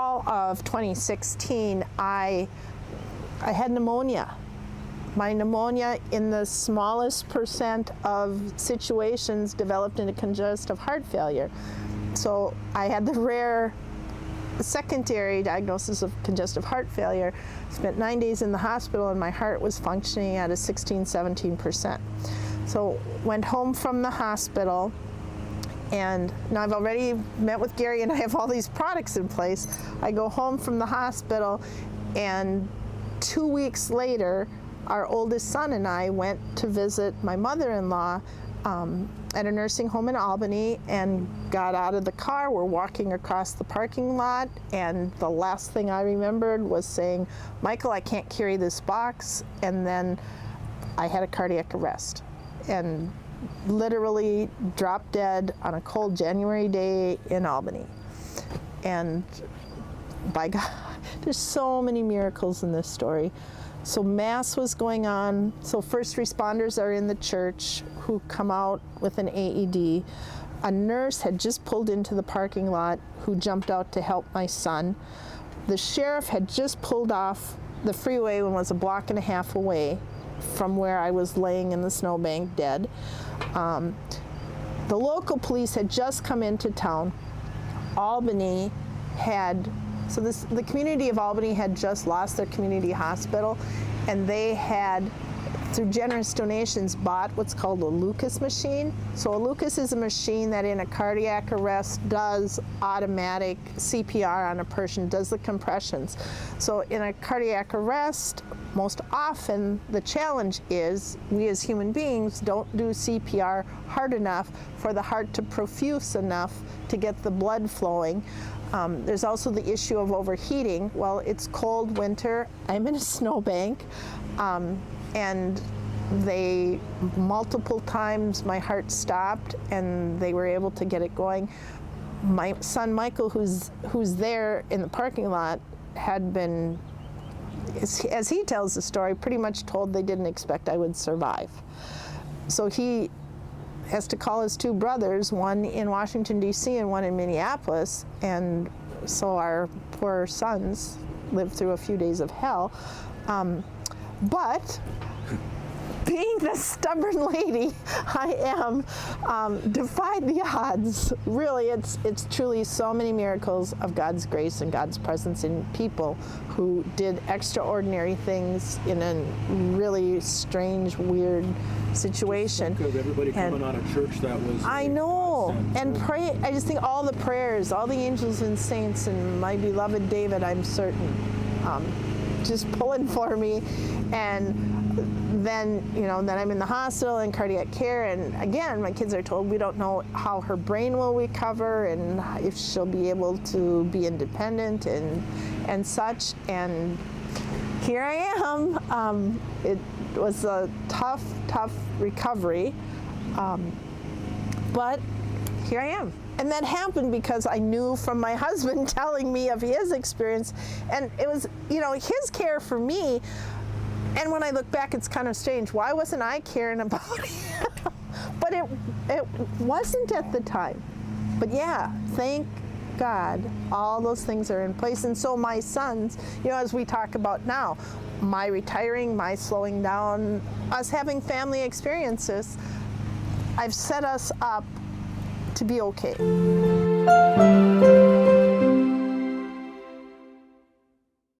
fall of 2016, I had pneumonia. My pneumonia, in the smallest percent of situations, developed into congestive heart failure. So I had the rare secondary diagnosis of congestive heart failure, spent 9 days in the hospital, and my heart was functioning at a 16-17%. So went home from the hospital, and now I've already met with Gary and I have all these products in place. I go home from the hospital, and 2 weeks later, our oldest son and I went to visit my mother-in-law at a nursing home in Albany, and got out of the car. We're walking across the parking lot, and the last thing I remembered was saying, "Michael, I can't carry this box," and then I had a cardiac arrest and literally dropped dead on a cold January day in Albany. And by God, there's so many miracles in this story. So Mass was going on, so first responders are in the church who come out with an AED. A nurse had just pulled into the parking lot who jumped out to help my son. The sheriff had just pulled off the freeway and was a block and a half away from where I was laying in the snowbank dead. The local police had just come into town. Albany had, so the community of Albany had just lost their community hospital, and they had, through generous donations, bought what's called a Lucas machine. So a Lucas is a machine that in a cardiac arrest does automatic CPR on a person, does the compressions. So in a cardiac arrest, most often the challenge is we as human beings don't do CPR hard enough for the heart to perfuse enough to get the blood flowing. There's also the issue of overheating. Well, it's cold winter, I'm in a snowbank, and they, multiple times my heart stopped and they were able to get it going. My son Michael, who's there in the parking lot, had been, as he tells the story, pretty much told they didn't expect I would survive. So he has to call his two brothers, one in Washington, D.C. and one in Minneapolis, and so our poor sons lived through a few days of hell. But being the stubborn lady I am, defied the odds. Really, it's truly so many miracles of God's grace and God's presence in people who did extraordinary things in a really strange, weird situation. Because everybody coming out of church that was... I know, and pray, I just think all the prayers, all the angels and saints, and my beloved David, I'm certain, just pulling for me. And then, then I'm in the hospital in cardiac care, and again, my kids are told we don't know how her brain will recover and if she'll be able to be independent and such. And here I am. It was a tough recovery, but here I am. And that happened because I knew from my husband telling me of his experience, and it was, his care for me. And when I look back, it's kind of strange. Why wasn't I caring about it? But it wasn't at the time. But yeah, thank God, all those things are in place. And so my sons, as we talk about now, my retiring, my slowing down, us having family experiences, I've set us up to be okay.